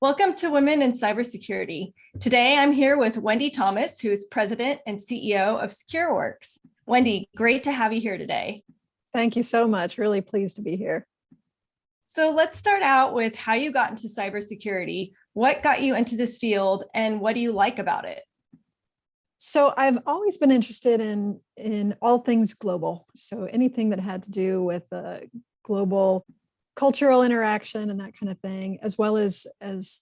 Welcome to Women in Cybersecurity. Today, I'm here with Wendy Thomas, who is President and CEO of Secureworks. Wendy, great to have you here today. Thank you so much. Really pleased to be here. So let's start out with how you got into cybersecurity. What got you into this field and what do you like about it? So I've always been interested in all things global. So anything that had to do with global cultural interaction and that kind of thing, as well as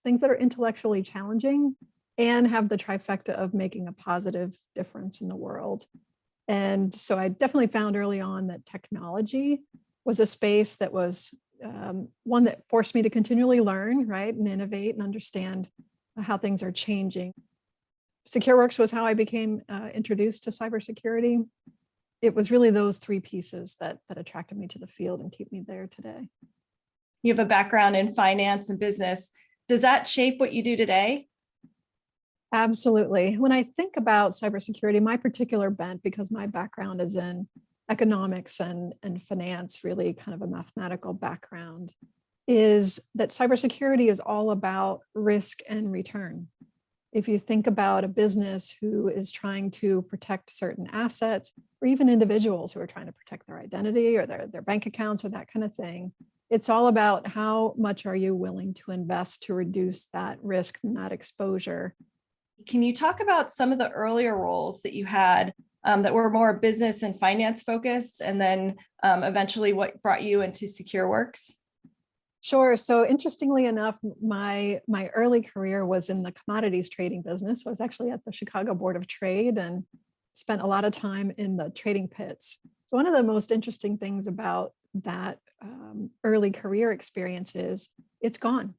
things that are intellectually challenging and have the trifecta of making a positive difference in the world. And so I definitely found early on that technology was a space that was one that forced me to continually learn, right, and innovate and understand how things are changing. Secureworks was how I became introduced to cybersecurity. It was really those three pieces that attracted me to the field and keep me there today. You have a background in finance and business. Does that shape what you do today? Absolutely. When I think about cybersecurity, my particular bent, because my background is in economics and finance, really kind of a mathematical background, is that cybersecurity is all about risk and return. If you think about a business who is trying to protect certain assets, or even individuals who are trying to protect their identity or their bank accounts or that kind of thing, it's all about how much are you willing to invest to reduce that risk and that exposure. Can you talk about some of the earlier roles that you had that were more business and finance focused, and then eventually what brought you into Secureworks? Sure. So interestingly enough, my early career was in the commodities trading business. So I was actually at the Chicago Board of Trade and spent a lot of time in the trading pits. So one of the most interesting things about that early career experience is it's gone.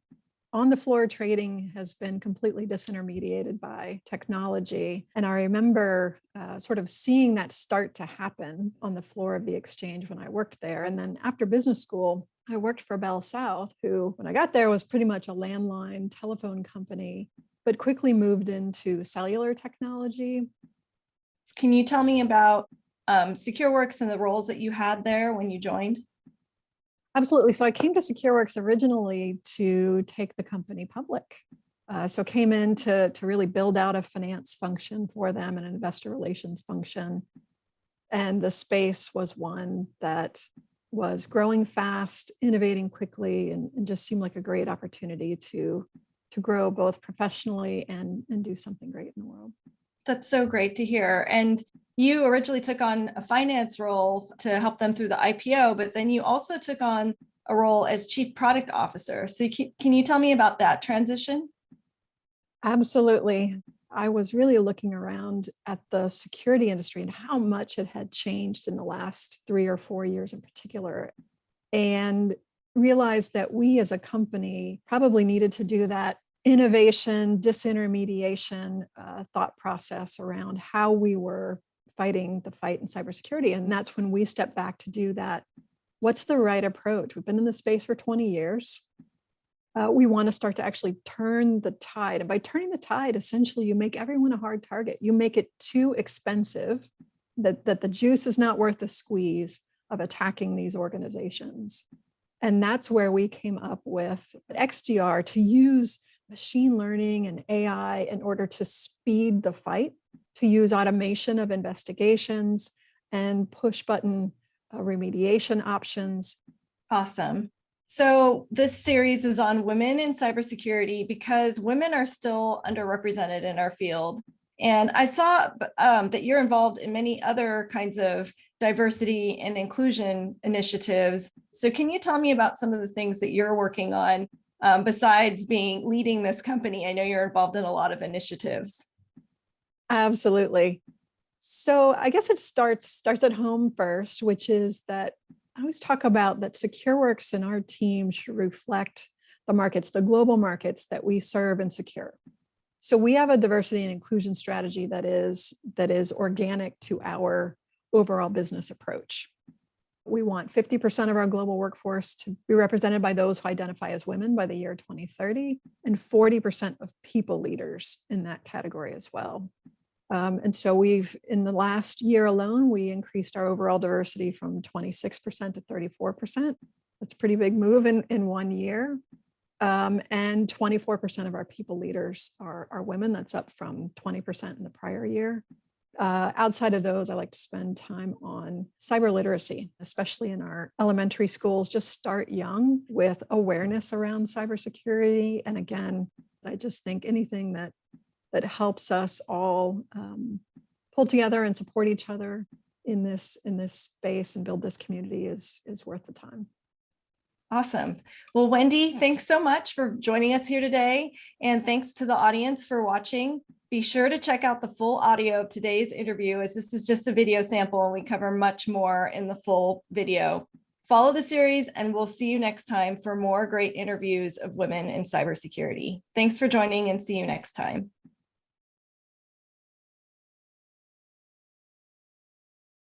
On the floor trading has been completely disintermediated by technology. And I remember sort of seeing that start to happen on the floor of the exchange when I worked there. And then after business school, I worked for Bell South, who, when I got there, was pretty much a landline telephone company, but quickly moved into cellular technology. Can you tell me about Secureworks and the roles that you had there when you joined? Absolutely. So I came to Secureworks originally to take the company public. So came in to really build out a finance function for them and an investor relations function. And the space was one that was growing fast, innovating quickly, and just seemed like a great opportunity to grow both professionally and do something great in the world. That's so great to hear. And you originally took on a finance role to help them through the IPO, but then you also took on a role as chief product officer. So can you tell me about that transition? Absolutely. I was really looking around at the security industry and how much it had changed in the last 3 or 4 years in particular, and realized that we as a company probably needed to do that innovation, disintermediation thought process around how we were fighting the fight in cybersecurity. And that's when we stepped back to do that. What's the right approach? We've been in the space for 20 years. We want to start to actually turn the tide. And by turning the tide, essentially, you make everyone a hard target. You make it too expensive that the juice is not worth the squeeze of attacking these organizations. And that's where we came up with XDR, to use machine learning and AI in order to speed the fight, to use automation of investigations and push button remediation options. Awesome. So this series is on women in cybersecurity because women are still underrepresented in our field. And I saw that you're involved in many other kinds of diversity and inclusion initiatives. So can you tell me about some of the things that you're working on besides leading this company? I know you're involved in a lot of initiatives. Absolutely. So I guess it starts at home first, which is that I always talk about that Secureworks and our team should reflect the markets, the global markets that we serve and secure. So we have a diversity and inclusion strategy that is organic to our overall business approach. We want 50% of our global workforce to be represented by those who identify as women by the year 2030, and 40% of people leaders in that category as well. And so in the last year alone, we increased our overall diversity from 26% to 34%. That's a pretty big move in 1 year. And 24% of our people leaders are women. That's up from 20% in the prior year. Outside of those, I like to spend time on cyber literacy, especially in our elementary schools. Just start young with awareness around cybersecurity. And again, I just think anything that helps us all pull together and support each other in this space and build this community is worth the time. Awesome. Well, Wendy, thanks so much for joining us here today. And thanks to the audience for watching. Be sure to check out the full audio of today's interview, as this is just a video sample and we cover much more in the full video. Follow the series and we'll see you next time for more great interviews of women in cybersecurity. Thanks for joining and see you next time.